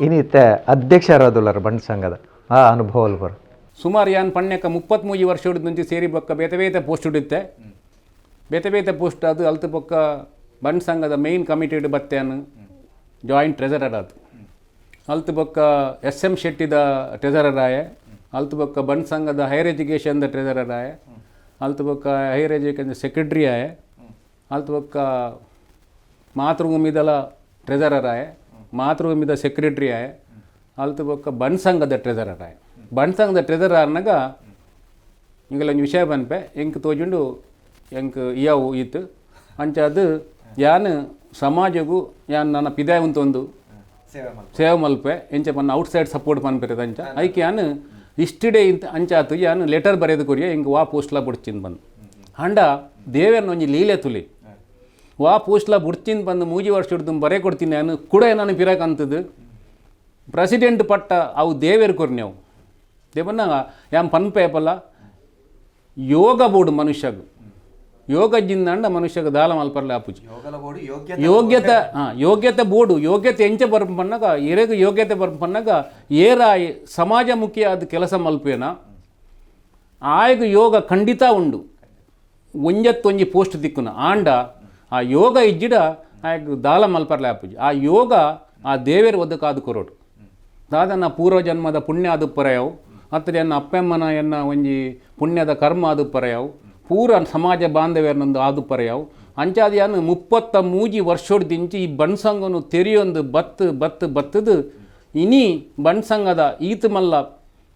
ಇನ್ನಿತ್ತೆ ಅಧ್ಯಕ್ಷರಾದುಲ್ಲಾರ ಬಣ್ ಸಂಘದ ಆ ಅನುಭವ ಬರ ಸುಮಾರು ಯಾನು ಪಣ್ಯಕ 33 ವರ್ಷ నుంచి ಸೇರಿ ಬೊಕ್ಕ ಬೇತೆ ಬೇತೆ ಪೋಸ್ಟ್ ಹಿಡಿತ್ತೆ ಬೇತೆ ಬೇತೆ ಪೋಸ್ಟ್ ಅದು ಅಲ್ತು ಬೊಕ್ಕ ಬಣ್ ಸಂಘದ ಮೇನ್ ಕಮಿಟಿಡ್ ಬತ್ತೇನು ಜಾಯಿಂಟ್ ಟ್ರೆಜರರ್ ಅದು ಅಲ್ತು ಬೊಕ್ಕ SM ಶೆಟ್ಟಿದ ಟ್ರೆಜರರ್ ಆಯೆ ಅಲ್ತು ಬೊಕ್ಕ ಬಣ್ ಸಂಘದ ಹೈಯರ್ ಎಜುಕೇಷನ್ದ ಟ್ರೆಜರರ್ ಆಯೆ ಅಲ್ತು ಬೊಕ್ಕ ಹೈಯರ್ ಎಜುಕೇಷನ್ ಸೆಕ್ರೆಟರಿ ಆಯೆ ಅಲ್ತು ಬೊಕ್ಕ ಮಾತೃಭೂಮಿದಲ ಟ್ರೆಜರರ್ ಆಯೆ ಮಾತೃಭೂಮಿದ ಸೆಕ್ರೆಟರಿ ಆಯೆ ಅಲ್ತು ಬೊಕ್ಕ ಬಣ್ ಸಂಘದ ಟ್ರೆಜರರ್ ಆಯೆ ಬಣ್ ಸಂಘದ ಟ್ರೆಜರರ್ ಆರ್ನಾಗ ಇಂಗಲೊಂದು ವಿಷಯ ಬನ್ಪೆ ಎಂಕ್ ತೋಜುಂಡು ಎಂಕ್ ಇಯಾವು ಈತು ಅಂಚ ಅದು ಯಾನು ಸಮಾಜಗೂ ಯಾನು ನನ್ನ ಪಿದಾಯ ಉಂತೊಂದು ಸೇವೆ ಮಲ್ಪೆ ಎಂಚ ಪನ್ನ ಔಟ್ಸೈಡ್ ಸಪೋರ್ಟ್ ಪನ್ಪಿರದ ಅಂಚ ಐಕೆ ಯಾನು ಇಷ್ಟಿಡೆ ಇಂತ ಅಂಚಾತು ಯಾನು ಲೆಟರ್ ಬರೆದು ಕೊರಿಯ ಹಿಂಗೆ ವಾ ಪೋಸ್ಟ್ಲ ಬುಡ್ಚಿಂದು ಬಂದು ಹಂಡ ದೇವೇರ್ನ ಒಂಜಿ ಲೀಲೆ ತುಲಿ ವಾ ಪೋಸ್ಟ್ಲ ಬುಡ್ಚಿಂದು ಬಂದು 3 ವರ್ಷ ಹಿಡ್ದು ಬರೆ ಕೊಡ್ತೀನಿ ನಾನು ಕೂಡ ನಾನು ಪಿರಕಂತದ್ದು ಪ್ರೆಸಿಡೆಂಟ್ ಪಟ್ಟ ಅವು ದೇವೇರ್ ಕೊರ್ನೆವು ದೇವನ್ನಾಗ ಯಾನ್ ಪನ್ಪೇಪಲ್ಲ ಯೋಗ ಬೋರ್ಡು ಮನುಷ್ಯಗೂ ಯೋಗ ಜಿಂದಂಡ ಮನುಷ್ಯಗೆ ದಾಲ ಮಲ್ಪರ್ಲೆ ಆಪುಜಿ ಯೋಗ್ಯತೆ ಯೋಗ್ಯತೆ ಬೋರ್ಡು ಯೋಗ್ಯತೆ ಎಂಚ ಬರ್ಪನ್ನಾಗ ಎರೆಗೂ ಯೋಗ್ಯತೆ ಬರ್ಪನ್ನಾಗ ಏರಾಯಿ ಸಮಾಜಮುಖಿಯಾದ ಕೆಲಸ ಮಲ್ಪೇನ ಆಯ್ಗ ಯೋಗ ಖಂಡಿತ ಉಂಡು ಒಂಜತ್ತೊಂಜಿ ಪೋಸ್ಟ್ ದಿಕ್ಕುನ ಆಂಡ ಆ ಯೋಗ ಇಜ್ಜಿಡ ಆಯ್ಗ ದಾಲ ಮಲ್ಪರ್ಲೆ ಆಪುಜಿ ಆ ಯೋಗ ಆ ದೇವೇರ್ ಒದ್ದಕಾದು ಕೊರೋಡು ದಾದನ ಪೂರ್ವಜನ್ಮದ ಪುಣ್ಯ ಅದು ಪರೆಯವು ಅತ್ತದ ಎನ್ನ ಅಪ್ಪೆಮ್ಮನ ಎನ್ನ ಒಂಜಿ ಪುಣ್ಯದ ಕರ್ಮ ಅದು ಪರೆಯವು ಪೂರ ಸಮಾಜ ಬಾಂಧವ್ಯನೊಂದು ಆದು ಪರೆಯವು ಅಂಚಾದ ಯಾನು 33 ವರ್ಷೋಡ್ದಿಂಚಿ ಈ ಬಣ್ ಸಂಘನು ತೆರಿಯೊಂದು ಬತ್ತದು ಇನಿ ಬಣ್ ಸಂಘದ ಈತ ಮಲ್ಲ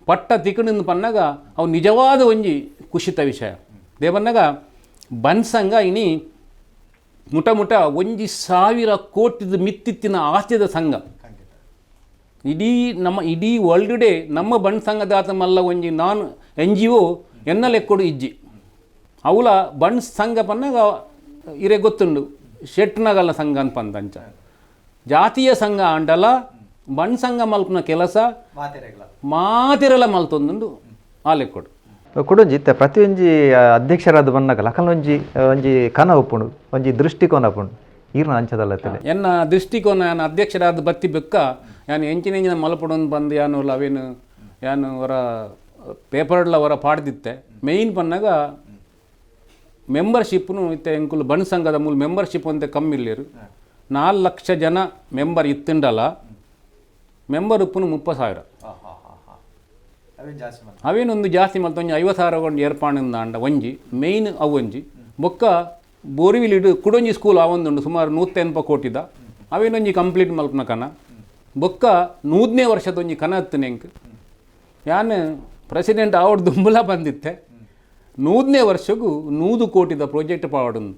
ಪಟ್ಟ ತಿಕ್ಕಣಿಂದ ಪನ್ನಾಗ ಅವು ನಿಜವಾದ ಒಂಜಿ ಖುಷಿತ ವಿಷಯ ದೇವನ್ನಾಗ ಬಣ್ ಸಂಘ ಇನಿ ಮುಟ ಒಂಜಿ 1000 ಕೋಟಿದ ಮಿತ್ತಿತ್ತಿನ ಆಸ್ತಿದ ಸಂಘ ಇಡೀ ವರ್ಲ್ಡ್ ಡೇ ನಮ್ಮ ಬಣ್ ಸಂಘದಾತ ಮಲ್ಲ ಒಂಜಿ ನಾನ್ NGO ಎನ್ನ ಲೆಕ್ಕೊಡು ಇಜ್ಜಿ ಅವಳ ಬಣ್ ಸಂಘ ಪನ್ನಾಗ ಇರೆ ಗೊತ್ತುಂಡು ಶೆಟ್ನಗಲ್ಲ ಸಂಘ ಅನ್ಪಂದಂಚ ಜಾತೀಯ ಸಂಘ ಅಂಡಲ ಬಣ್ ಸಂಘ ಮಲ್ಪನ ಕೆಲಸ ಮಾತಿರಲ ಮಲ್ತೊಂದುಂಡು ಆ ಲೆಕ್ಕೊಡು ಕುಡೊಂಜಿ ಪ್ರತಿಯೊಂಜಿ ಅಧ್ಯಕ್ಷರಾದ ಬನ್ನಾಗ ಲಕಲ್ ಒಂಜಿ ಕನ ಉಪ್ಪುಂಡು ಒಂಜಿ ದೃಷ್ಟಿಕೋನ ಉಪ್ಪುಂಡು ಈರ್ನ ಅಂಚದಲ್ಲ ಎನ್ನ ದೃಷ್ಟಿಕೋನ ನಾನು ಅಧ್ಯಕ್ಷರಾದ ಬತ್ತಿ ಬೆಕ್ಕ ಯಾನು ಎಂಚಿನ ಮಲ್ಪಡೊಂದು ಬಂದು ಯಾನು ಅವೇನು ಯಾನು ಅವರ ಪೇಪರ್ಲ ಅವರ ಪಾಡ್ದಿತ್ತೆ ಮೇಯ್ನ್ ಪನ್ನಾಗ ಮೆಂಬರ್ಶಿಪ್ನು ಇತ್ತೆ ಎಂಕುಲು ಬಣ್ ಸಂಘದ ಮೂಲ ಮೆಂಬರ್ಶಿಪ್ ಅಂತ ಕಮ್ಮಿ ಇಲ್ಲಿರು 4 ಲಕ್ಷ ಜನ ಮೆಂಬರ್ ಇತ್ತಿಂಡಲ್ಲ ಮೆಂಬರ್ ಉಪ್ಪುನು 30,000 ಅವೇನೊಂದು ಜಾಸ್ತಿ ಮತ್ತೊಂದು 50,000 ಕೊಂಡು ಏರ್ಪಾಡಿಂದ ಅಂಡ ಒಂಜಿ ಮೇಯ್ನ್ ಅವು ಒಂಜಿ ಬೊಕ್ಕ ಬೋರಿವಿಲಿಡು ಕುಡೊಂಜಿ ಸ್ಕೂಲ್ ಅವೊಂದುಂಡು ಸುಮಾರು 180 ಕೋಟಿದ ಅವೇನೊಂಜಿ ಕಂಪ್ಲೀಟ್ ಮಲ್ಪನ ಕನ ಬೊಕ್ಕ 100ನೇ ವರ್ಷದೊಂಜಿ ಕನ ಹತ್ತನೆ ಎಂಕ್ ಯಾನು ಪ್ರೆಸಿಡೆಂಟ್ ಆವಡ್ ದುಂಬುಲ ಬಂದಿತ್ತೆ 100ನೇ ವರ್ಷಗೂ 100 ಕೋಟಿದ ಪ್ರಾಜೆಕ್ಟ್ ಪಾವಡುಂದು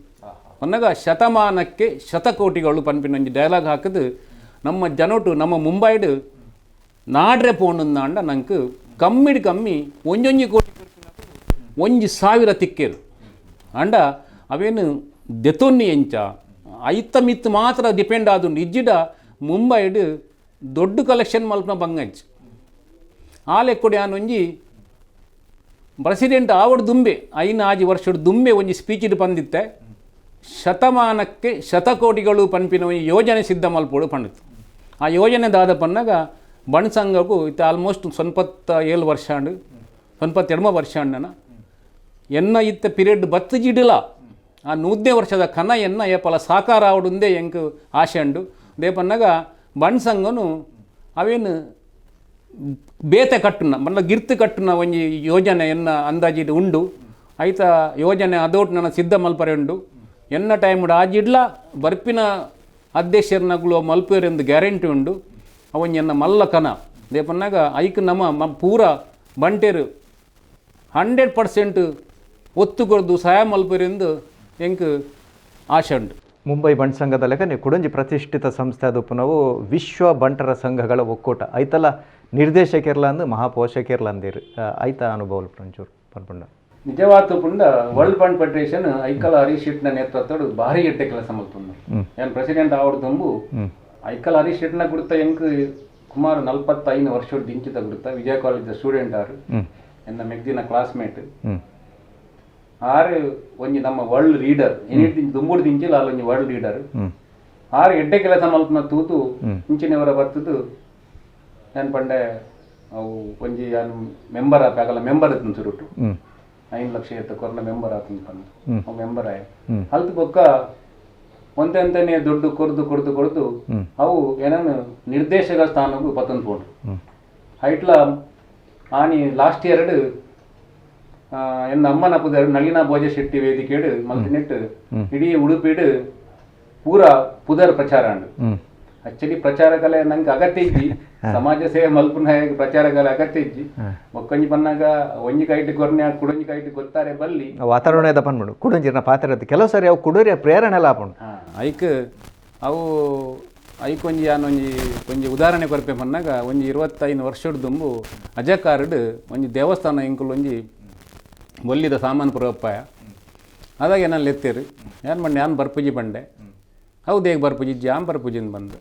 ಅನ್ನಗ ಶತಮಾನಕ್ಕೆ ಶತಕೋಟಿಗಳು ಪನ್ಪಿನೊಂಜಿ ಡೈಲಾಗ್ ಹಾಕಿದು ನಮ್ಮ ಜನೊಟ್ಟು ನಮ್ಮ ಮುಂಬೈಡು ನಾಡ್ರೆ ಪೋಂಡು ಅಂಡ ನಂಗೆ ಕಮ್ಮಿ ಒಂಜೊಂಜಿ ಕೋಟಿ 1,000 ತಿಕ್ಕೇರು ಅಂಡ ಅವೇನು ದೆತೊನ್ನಿ ಎಂಚ ಐತ ಮಿತ್ತು ಮಾತ್ರ ಡಿಪೆಂಡ್ ಆದು ನಿಜ್ಜಿಡ ಮುಂಬೈಡ್ ದೊಡ್ಡ ಕಲೆಕ್ಷನ್ ಮಲ್ಪನ ಬಂಗಂಚ್ ಆ ಲೆಕ್ಕಡೆ ಒಂಜಿ ಪ್ರೆಸಿಡೆಂಟ್ ಆವಡ್ ದುಂಬೆ ಐನ ಆಜಿ ವರ್ಷದ ದುಂಬೆ ಒಂಜಿ ಸ್ಪೀಚಿಡ್ ಬಂದಿತ್ತೆ ಶತಮಾನಕ್ಕೆ ಶತಕೋಟಿಗಳು ಪನ್ಪಿನ ಯೋಜನೆ ಸಿದ್ಧ ಮಲ್ಪೋಡು ಪಂಡಿತು ಆ ಯೋಜನೆ ದಾದ ಪನ್ನಾಗ ಬಣ್ಸಂಗಕ್ಕೂ ಇತ್ತು ಆಲ್ಮೋಸ್ಟ್ 27 ವರ್ಷ ಅಂಡು 22 ವರ್ಷ ಅಂಡನ ಎನ್ನ ಇತ್ತ ಪೀರಿಯಡ್ ಬತ್ತು ಜಿಡಲ ಆ 100ನೇ ವರ್ಷದ ಕನ ಎನ್ನ ಏಪಲ ಸಾಕಾರ ಆವಡುಂದೇ ಎಂಕ್ ಆಶೆ ಅಂಡು ದೇ ಪನ್ನಾಗ ಬಣ್ಸಂಗನು ಅವೇನು ಬೇತೆ ಕಟ್ಟುನ ಮಲ್ಲ ಗಿರ್ತು ಕಟ್ಟುನ ಒಂಜಿ ಯೋಜನೆ ಎನ್ನ ಅಂದಾಜಿಡ್ ಉಂಡು ಐತ ಯೋಜನೆ ಅದೋಟ್ ನನ್ನ ಸಿದ್ಧ ಮಲ್ಪರೆ ಉಂಡು ಎನ್ನ ಟೈಮ್ ಆಜಿಡ್ಲ ಬರ್ಪಿನ ಅಧ್ಯಕ್ಷರನಗಳು ಮಲ್ಪೇರೆಂದು ಗ್ಯಾರಂಟಿ ಉಂಡು ಅವನ್ ಎನ್ನ ಮಲ್ಲ ಕನ ದೇಪನ್ನಾಗ ಐಕ್ ನಮ್ಮ ಪೂರ ಬಂಟೇರು 100% ಒತ್ತು ಕೊಡ್ದು ಸಹಾಯ ಮಲ್ಪೇರೆಂದು ಎಂಕ್ ಆಶೆ ಉಂಡು. ಮುಂಬೈ ಬಂಟ್ ಸಂಘದ ಲೆಕ್ಕನೆ ಕುಡಂಜಿ ಪ್ರತಿಷ್ಠಿತ ಸಂಸ್ಥೆ ಅದಪ್ಪು ನಾವು ವಿಶ್ವ ಬಂಟರ ಸಂಘಗಳ ಒಕ್ಕೂಟ ಐತಲ್ಲ ನಿರ್ದೇಶಕರ್ಲ ಅಂದು ಮಹಾಪೋಷಕರ್ಲ ಅಂದಿರು ಐತ ಅನುಭವ ಒಂಚೂರು ಪನ್ಪುಂಡ ನಿಜವಾದ ಪುಂಡ ವರ್ಲ್ಡ್ ಬಂಡ್ ಫೆಡರೇಷನ್ ಐಕಲ ಹರೀಶ್ ಶೆಟ್ನ ನೇತೃತ್ವಡು ಭಾರಿ ಎಡ್ಡೆ ಕೆಲಸ ಮಲ್ಪುಂಡು ಏನ್ ಪ್ರೆಸಿಡೆಂಟ್ ಆವಡ್ ತುಂಬು ಐಕಲ ಹರೀಶ್ ಶೆಟ್ನ ಗುರುತ ಎಂಕ್ ಸುಮಾರು 45 ವರ್ಷದ ದಿಂಚಿತ ಗುರುತ ವಿಜಯ ಕಾಲೇಜ್ ಸ್ಟೂಡೆಂಟ್ ಆರು ಎನ್ನ ಮೆಗ್ದಿನ ಕ್ಲಾಸ್ಮೇಟ್ ಆರು ಒಂಜಿ ನಮ್ಮ ವರ್ಲ್ಡ್ ಲೀಡರ್ ಏನಿಟ್ಟು ದುಂಬುಡು ದಿಂಚಿಲ್ಲ ಅಲ್ಲೊಂಜಿ ವರ್ಲ್ಡ್ ಲೀಡರ್ ಆರು ಎಡ್ಡೆ ಕೆಲಸ ಮಲ್ಪನ ತೂತು ಇಂಚಿನವರ ಬರ್ತದು ಏನ್ ಪಂಡೆ ಅವು ಒಂಜಿ ಯಾನ್ ಮೆಂಬರ್ ಆಗಲ್ಲ ಮೆಂಬರ್ ಇತ್ತು ಸುರುಟು 5 ಲಕ್ಷ ಎತ್ತ ಕೊರ್ನ ಮೆಂಬರ್ ಆತಂದು ಪಂದು ಅವು ಮೆಂಬರ್ ಆಯ ಹಲ್ತು ಬೊಕ್ಕ ಒಂತೆಂತನೇ ದುಡ್ಡು ಕೊಡ್ದು ಅವು ಏನನ್ನು ನಿರ್ದೇಶಕ ಸ್ಥಾನಕ್ಕೂ ಪತಂದು ಪೋಂಡು ಹೈಟ್ಲ ಆನಿ ಲಾಸ್ಟ್ ಇಯರ್ ಎನ್ನ ಅಮ್ಮನ ಪುದರ್ ನಳಿನ ಭೋಜ ಶೆಟ್ಟಿ ವೇದಿಕೆಡು ಮಲ್ತಿನೆಟ್ಟು ಇಡೀ ಉಡುಪಿಡು ಪೂರ ಪುದರ್ ಪ್ರಚಾರ ಅಂಡು ಆಕ್ಚುಲಿ ಪ್ರಚಾರ ಕಲೆ ನಂಗೆ ಅಗತ್ಯ ಇಜ್ಜಿ ಸಮಾಜ ಸೇವೆ ಮಲ್ಪುನ ಪ್ರಚಾರ ಕಲೆ ಅಗತ್ಯ ಇಜ್ಜಿ ಒಕ್ಕಂಜಿ ಪನ್ನಾಗ ಒಂಜಿ ಕೈಟ್ ಕೊರ್ನೆ ಕುಡಂಜಿ ಕೈಟ್ ಗೊತ್ತಾರೆ ಬಲ್ಲಿ ವಾತಾವರಣ ಪನ್ಬಿಡು ಕುಡಂಜಿನ ಪಾತ್ರ ಕೆಲವು ಸಾರಿ ಅವು ಕುಡೋರಿ ಪ್ರೇರಣೆ ಎಲ್ಲ ಹಾಪುಂಡು ಐಕ್ ಅವು ಐಕ್ ಒಂಜಿ ಒಂಜಿ ಉದಾಹರಣೆ ಕೊರಪೆ ಪನ್ನಾಗ ಒಂಜಿ 25 ವರ್ಷದ ದುಂಬು ಅಜಕಾರ್ಡ್ ಒಂಜಿ ದೇವಸ್ಥಾನ ಇಂಕುಲು ಒಂಜಿ ಒಲ್ಲಿದ ಸಾಮಾನು ಪುರಪ್ಪಾಯ ಅದಾಗ ನಾನು ಲೆತ್ತೇರು ಏನು ಮಾಡಿ ನಾನು ಬರ್ಪುಜಿ ಬಂಡೆ ಹೌದು ಹೇಗೆ ಬರ್ಪುಜಿ ಜಾಮ್ ಬರ್ಪುಜಿಂದ ಬಂದು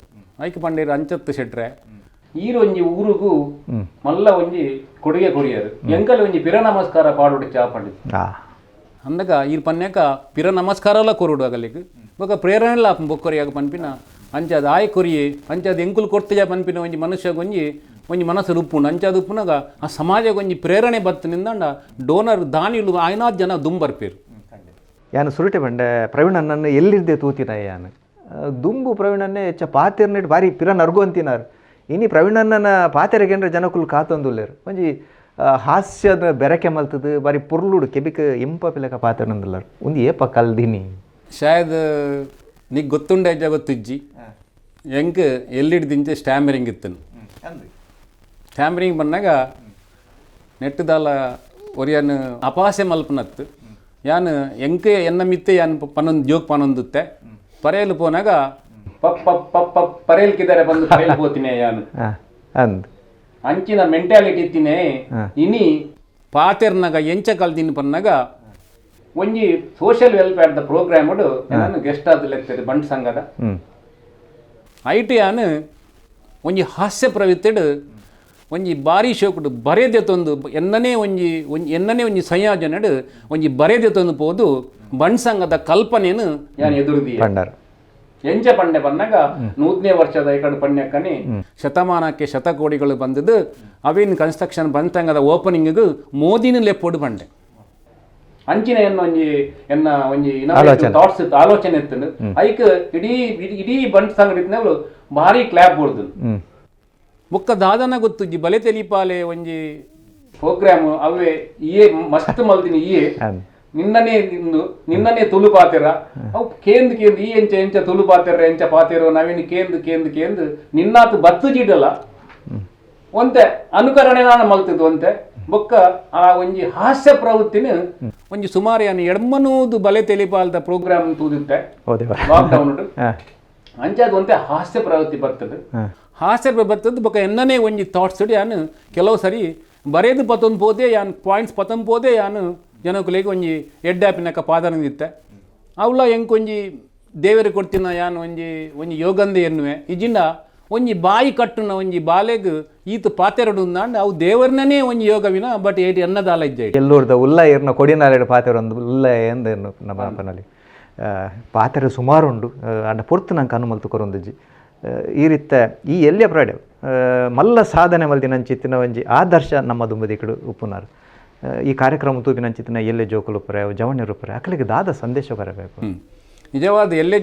ಐಕ್ ಪಂಡೇರು ಅಂಚತ್ತು ಶೆಟ್ರೆ ಈರೊಂಜಿ ಊರಿಗೂ ಮಲ್ಲ ಒಂಜಿ ಕೊಡುಗೆ ಕೊರಿಯರು ಎಂಕಲ್ ಒಂಜಿ ಪಿರ ನಮಸ್ಕಾರ ಪಾಡುಡು ಚಾ ಪಂಡಿತು ಅಂದಾಗ ಈರ್ ಪನ್ಯಾಕ ಪಿರ ನಮಸ್ಕಾರಲ್ಲ ಕೊರುಡು ಆಗಲಿಕ್ಕೆ ಬೊಕ್ಕ ಪ್ರೇರಣೆಲ್ಲ ಬೊಕ್ಕೊರಿಯಾಗ ಪನ್ಪಿನ ಅಂಚಾದ ಆಯ್ ಕೊರಿಯೆ ಅಂಚಾದ ಎಂಕುಲು ಕೊಡ್ತಜ ಪನ್ಪಿನ ಒಂಜಿ ಮನುಷ್ಯಗೊಂಜಿ ಒಂಜಿ ಮನಸ್ಸು ಉಪ್ಪುಂಡು ಅಂಚಾದ ಉಪ್ಪುನಾಗ ಆ ಸಮಾಜಗೊಂಜಿ ಪ್ರೇರಣೆ ಬತ್ತನಿಂದ ಡೋನರ್ ದಾನಿಲು ಆಯ್ನಾದ್ ಜನ ದುಂಬರ್ಪೇರು ಯಾನು ಸುರುಟೆ ಬಂಡೆ ಪ್ರವೀಣ್ ಅಣ್ಣನ್ನು ಎಲ್ಲಿರ್ದೆ ತೂತಿನ ಯಾನು ದುಂಬು ಪ್ರವೀಣನ್ನೇ ಹೆಚ್ಚ ಪಾತೆರ್ನೆಟ್ ಬಾರಿ ಪಿರ ನರ್ಗು ಅಂತಿನಾರು ಇನಿ ಪ್ರವೀಣಣ್ಣನ ಪಾತೆರೆಗೆಂಡ್ರೆ ಜನಕುಲು ಕಾತೊಂದುಲ್ಲೇರು ಒಂಜಿ ಹಾಸ್ಯದ ಬೆರಕೆ ಮಲ್ತದು ಬಾರಿ ಪುರ್ಲುಡು ಕೆಬಿಕ್ ಇಂಪ ಪಿಲಕ ಪಾತೆರ್ನಂದುಲ್ಲಾರು ಒಂದು ಏಪ ಕಲ್ದಿನಿ ಶಾಯದ್ ನೀ ಗೊತ್ತುಂಡೆ ಅಜ್ಜ ಗೊತ್ತಿಜ್ಜಿ ಎಂಕ್ ಎಲ್ಲಿಡ್ದಿಂಚೆ ಸ್ಟ್ಯಾಮರಿಂಗ್ ಇತ್ತನು ಸ್ಟ್ಯಾಮರಿಂಗ್ ಬಂದಾಗ ನೆಟ್ಟದಾಲ ಒರಿಯನ್ ಅಪಾಸೆ ಮಲ್ಪನತ್ತು ಯಾನು ಎಂಕೆ ಎನ್ನ ಮಿತ್ತೆ ಯಾನ್ ಪನ್ನೊಂದು ಜೋಕ್ ಪನ್ನೊಂದುತ್ತೆ ಪರೇಲು ಪೋನಾಗ ಪರೇಲ್ಕಿದ್ದಾರೆ ಬಂದು ಪರೇಲ್ ಪೋತಿನೇ ಯಾನು ಅಂಚಿನ ಮೆಂಟಾಲಿಟಿ ಇತ್ತಿನೇ ಇನಿ ಪಾತೆರ್ನಾಗ ಎಂಚ ಕಲ್ದಿನ ಪನ್ನಾಗ ಒಂಜಿ ಸೋಷಿಯಲ್ ವೆಲ್ಫೇರ್ ದ ಪ್ರೋಗ್ರಾಮ್ ನಾನು ಗೆಸ್ಟ್ ಆದ ಲೆಕ್ತದೆ ಬಂಟ್ ಸಂಘದ ಐಟಿ ಯಾನು ಒಂಜಿ ಹಾಸ್ಯ ಪ್ರವೃತ್ತಿಡು ಒಂಜಿ ಬಾರಿ ಶೋಕುಡು ಬರೆದೆ ತಂದು ಎನ್ನನೇ ಒಂಜಿ ಸಂಯೋಜನೆಡು ಒಂಜಿ ಬರೆದೆ ತಂದು ಪೋದು ಬಂಟ್ ಸಂಘದ ಕಲ್ಪನೆಯನ್ನು ಯಾನು ಎದುರುದಿ ಎಂಚ ಪಂಡೆ ಬಂದಾಗ 100ನೇ ವರ್ಷದ ಐಕಡು ಪಣ್ಯಕ್ಕನೆ ಶತಮಾನಕ್ಕೆ ಶತಕೋಟಿಗಳು ಬಂದದ್ದು ಅವಿನ್ ಕನ್ಸ್ಟ್ರಕ್ಷನ್ ಬಂಟ್ ಸಂಘದ ಓಪನಿಂಗ್ ಮೋದಿನ ಲೆಪ್ಪೋಡು ಪಂಡೆ ಅಂಚಿನ ಒಂಜಿ ಥಾಟ್ಸ್ ಆಲೋಚನೆ ಇತ್ತು ಐಕ್ ಇಡೀ ಬಂಟ್ ಸಂಘ ಭಾರಿ ಕ್ಲಾಪ್ ಕೊಡ್ದು ಬೊಕ್ಕ ದಾದನ ಗೊತ್ತುಜ್ಜಿ ಬಲೆ ತೆಲಿಪಾಲೆ ಒಂಜಿ ಪ್ರೋಗ್ರಾಮ್ ಅವೇ ಇಯೇ ಮಸ್ತ್ ಮಲ್ದಿನಿ ಇಯೇ ನಿನ್ನನೇ ತುಳು ಪಾತೆರ ಅವು ಕೇಂದ್ ಈ ಎಂಚ ತುಳು ಪಾತೆರ ಎಂಚ ಪಾತೆರೋ ನಾವೇನು ಕೇಂದ್ ನಿನ್ನಾತು ಬತ್ತು ಜಿಡಲ್ಲ ಒಂತೆ ಅನುಕರಣೆ ನಾನು ಮಲ್ತಿದ್ದು ಒಂತೆ ಬೊಕ್ಕ ಆ ಒಂಜಿ ಹಾಸ್ಯ ಪ್ರವೃತ್ತಿನ ಒಂಜಿ ಸುಮಾರು ಯಾನು ಎಡ್ಮನೂದು ಬಲೆ ತೆಲಿಪಾಲ್ದ ಪ್ರೋಗ್ರಾಮ್ ತೂದಿತ್ತೆ ಲಾಕ್ಡೌನ್ ಅಂಚಾದ ಒಂತೆ ಹಾಸ್ಯ ಪ್ರವೃತ್ತಿ ಬರ್ತದೆ ಹಾಸ್ಯ ಬರ್ತದೆ ಬೊಕ್ಕ ಎನ್ನನೇ ಒಂಜಿ ಥಾಟ್ಸ್ ಯಾನು ಕೆಲವು ಸರಿ ಬರೆದು ಪತ್ತೊಂದು ಪೋದೆ ಯಾನು ಪಾಯಿಂಟ್ಸ್ ಪತ್ತೊಂದು ಪೋದೆ ಯಾನು ಜನಕ್ಕುಲೆಗೆ ಒಂಜಿ ಎಡ್ಡಾಪಿನಕ ಪಾದನದಿತ್ತೆ ಅವಳ ಹೆಂಗೆ ಒಂಜಿ ದೇವರಿಗೆ ಕೊಡ್ತಿನ ಯಾನು ಒಂಜಿ ಯೋಗಂದೆ ಎನ್ನುವೆ ಇಜಿಂಡ ಒಂಜಿ ಬಾಯಿ ಕಟ್ಟುನ ಒಂಜಿ ಬಾಲೆಗ್ ಈತ ಪಾತೆರಡು ಅಂಡ್ ಅವು ದೇವರನೇ ಒಂಜಿ ಯೋಗವಿನ ಬಟ್ ಏಟಿ ಅನ್ನದಾಲ ಇಜ್ಜೆ ಎಲ್ಲೂರ್ದ ಉಲ್ಲ ಏರ್ನ ಕೊಡಿನಾಲೆಡು ಪಾತೆರ ಒಂದು ಉಲ್ಲ ಎಂದೇನು ನಮ್ಮ ಅಪ್ಪನಲ್ಲಿ ಪಾತೆರ ಸುಮಾರು ಉಂಡು ಅಂಡ ಪೊರ್ತು ನಂಗೆ ಅನುಮಲ್ತು ಕೊರೊಂದುಜ್ಜಿ ಈ ರೀತಿ ಈ ಎಲ್ಲಿಯ ಪ್ರಾಡೆ ಮಲ್ಲ ಸಾಧನೆ ಮಲ್ದಿನಂಚಿತ್ತಿನ ಒಂಜಿ ಆದರ್ಶ ನಮ್ಮ ದುಂಬದಿಕಡು ಉಪ್ಪುನಾರು ಈ ಕಾರ್ಯಕ್ರಮ ತೂಪಿನಂಚಿತ್ತಿನ ಎಲ್ಲೆ ಜೋಕುಲು ಪುರೆ ಜವಣ್ಯರು ಪುರೆ ಅಕ್ಕಲಿಗೆ ದಾದ ಸಂದೇಶ ಬರಬೇಕು ನಿಜವಾದ ಎಲ್ಲೇ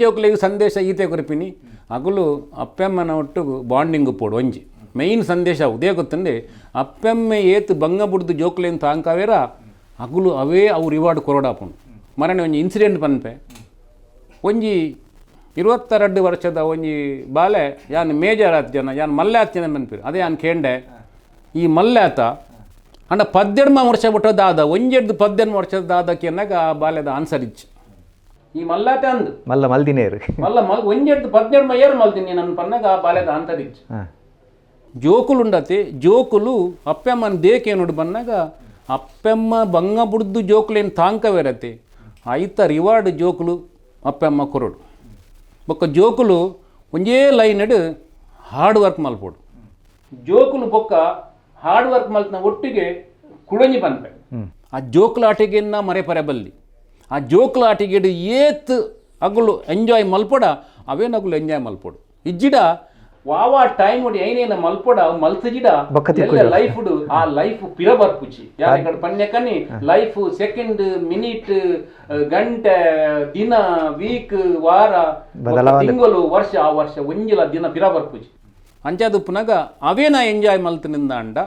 ಜೋಕುಲಿಗೆ ಸಂದೇಶ ಈತೆ ಕೊರಪಿನಿ ಅಗಲು ಅಪ್ಪೆಮ್ಮನ ಒಟ್ಟಿಗೆ ಬಾಂಡಿಂಗ್ ಪೋಡು ಒಂಜಿ ಮೈನ್ ಸಂದೇಶ ಉದೇ ಗೊತ್ತಂಡೆ ಅಪ್ಪೆಮ್ಮೆ ಏತು ಬಂಗ ಬುಡ್ದು ಜೋಕುಲೇನು ತಾಂಕಾವೇರ ಅಗಲು ಅವೇ ಅವು ರಿವಾರ್ಡ್ ಕೊರೋಡಾಪುಂಡು ಮರನೆ ಒಂಜಿ ಇನ್ಸಿಡೆಂಟ್ ಪನ್ಪೆ ಒಂಜಿ 22 ವರ್ಷದ ಒಂಜಿ ಬಾಲೆ ಯಾನ್ ಮೇಜರ್ ಆತ್ ಜನ ಯಾನ್ ಮಲ್ಲೆ ಆತ್ ಜನ ಪನ್ಪಿರು ಅದೇ ಯಾನ್ ಕೇಂಡೆ ಈ ಮಲ್ಲೆ ಆತ ಅಂಡ 12 ವರ್ಷ ಬಿಟ್ಟದಾದ ಒಂಜೆಡ್ದು 12 ವರ್ಷದ ದಾದಕ್ಕೆ ಅನ್ನಗ ಆ ಬಾಲ್ಯದ ಆನ್ಸರ್ ಇಚ್ಚು ಈ ಮಲ್ಲಾತ ಅಂದು ಮಲ್ಲ ಮಲ್ದಿನೇರು ಒಂಜೆಡ್ದು 12 ಏರು ಮಲ್ತೀನಿ ನನ್ನ ಪನ್ನಗ ಆ ಬಾಲ್ಯದ ಆನ್ಸರ್ ಇಚ್ಚು ಜೋಕುಲು ಉಂಡತಿ ಜೋಕುಲು ಅಪ್ಪೆಮ್ಮನ ದೇಕೆ ನೋಡಿ ಬನ್ನಾಗ ಅಪ್ಪೆಮ್ಮ ಬಂಗ ಬುಡ್ದು ಜೋಕುಲೇನು ತಾಂಕವೇರತಿ ಐತ ರಿವಾರ್ಡ್ ಜೋಕುಲು ಅಪ್ಪೆಮ್ಮ ಕೊರಡು ಬೊಕ್ಕ ಜೋಕುಲು ಒಂಜೇ ಲೈನ್ ಹಾರ್ಡ್ ವರ್ಕ್ ಮಲ್ಪೋಡು ಜೋಕುಲು ಬೊಕ್ಕ ಹಾರ್ಡ್ ವರ್ಕ್ ಮಲ್ತನ ಒಟ್ಟಿಗೆ ಕುಡಂಜಿ ಪನ್ಪೆ ಆ ಜೋಕುಲ ಆಟಿಗೆನ್ನ ಮರೆಪರೆ ಬಲ್ಲಿ ಆ ಜೋಕುಲ ಆಟಿಗೆಡು ಏತ್ ಅಗುಲು ಎಂಜಾಯ್ ಮಲ್ಪೊಡ ಅವೇನಗುಲು ಎಂಜಾಯ್ ಮಲ್ಪೋಡು ಇಜ್ಜಿಡ ವಾವಾ ಟೈಮ್ ಒಡಿ ಐನೇನ ಮಲ್ಪೊಡ ಮಲ್ತಜಿಡ ಲೈಫ್ ಆ ಲೈಫ್ ಪಿರ ಬರ್ಪುಚಿ ಯಾರ ಪನ್ಯಕನಿ ಲೈಫ್ ಸೆಕೆಂಡ್ ಮಿನಿಟ್ ಗಂಟೆ ದಿನ ವೀಕ್ ವಾರ ತಿಂಗಳು ವರ್ಷ ಆ ವರ್ಷ ಒಂಜಿಲ ದಿನ ಪಿರ ಬರ್ಪುಚಿ ಅಂಚಾದು ಪುನಗ ಅವೇನ ಎಂಜಾಯ್ ಮಲ್ತನಿಂದ ಅಂಡ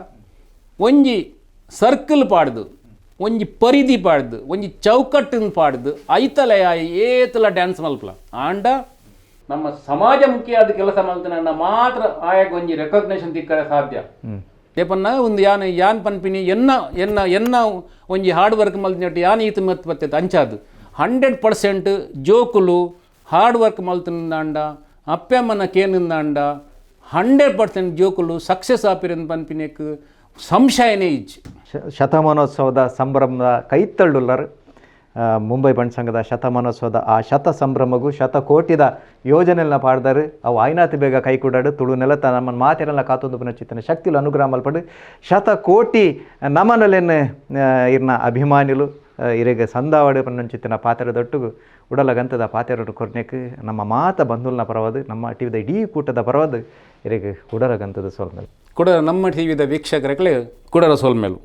ಒಂಜಿ ಸರ್ಕಲ್ ಪಾಡ್ದು ಒಂಜಿ ಪರಿಧಿ ಪಾಡ್ದು ಒಂಜಿ ಚೌಕಟ್ಟಿನ ಪಾಡ್ದು ಐತಲ ಏತಲ ಡ್ಯಾನ್ಸ್ ಮಲ್ಪಲ ಆಂಡ ನಮ್ಮ ಸಮಾಜ ಮುಖ್ಯವಾದ ಕೆಲಸ ಮಲ್ತನ ಮಾತ್ರ ಆಯಾಗ ಒಂಜಿ ರೆಕಗ್ನೇಷನ್ ತಿಕ್ಕರೆ ಸಾಧ್ಯ ಏಪನ್ನ ಒಂದು ಯಾನ್ ಪನ್ಪಿನಿ ಎನ್ನ ಒಂಜಿ ಹಾರ್ಡ್ ವರ್ಕ್ ಮಲ್ತಿನಟ್ಟು ಯಾನ್ ಈತ ಮತ್ ಬರ್ತೈತೆ ಅಂಚಾದು 100% ಜೋಕುಲು ಹಾರ್ಡ್ ವರ್ಕ್ ಮಲ್ತಿನಿಂದ ಅಪ್ಪೆಮ್ಮನ ಕೇನಿಂದ 100% ಜೋಕುಲು ಸಕ್ಸಸ್ ಆಪಿರಂದು ಪನ್ಪಿನೇಕ್ ಸಂಶಯನೇ ಇಜ್ಜಿ ಶತಮಾನೋತ್ಸವದ ಸಂಭ್ರಮದ ಕೈತಳ್ಳುಲ್ಲರು ಮುಂಬೈ ಬಣ್ಣ ಸಂಘದ ಶತಮಾನೋತ್ಸವದ ಆ ಶತ ಸಂಭ್ರಮಗೂ ಶತಕೋಟಿದ ಯೋಜನೆಲ್ಲ ಪಾಡ್ದಾರು ಅವು ಆಯ್ನಾತಿ ಬೇಗ ಕೈ ಕೂಡಾಡು ತುಳು ನೆಲತ ನಮ್ಮ ಮಾತೆಲ್ಲ ಕಾತೊಂದು ಪುನಶ್ಚಿತ್ತನೆ ಶಕ್ತಿಲು ಅನುಗ್ರಹ ಮಲ್ಪಡು ಶತಕೋಟಿ ನಮನಲೆನ್ನು ಇರ್ನ ಅಭಿಮಾನಿಲು ಇರೆಗೆ ಸಂದಾವಡು ಪನ್ನಂಚಿತ್ತಿನ ಪಾತ್ರೆದೊಟ್ಟಿಗೂ ಉಡಲಗಂತದ ಪಾತ್ರೆರು ಕೊರ್ನೆಕ್ ನಮ್ಮ ಮಾತ ಬಂಧುಲ್ನ ಪರವಾದು ನಮ್ಮ ಟಿವಿದ ಇಡೀ ಕೂಟದ ಪರವಾದು ಇರೆಗೆ ಉಡಲಗಂತದ ಸೋಲ್ಮೇಲು ಕೂಡ ನಮ್ಮ ಟಿವಿದ ವೀಕ್ಷಕರೇ ಕುಡರ ಸೋಲ್ಮೇಲು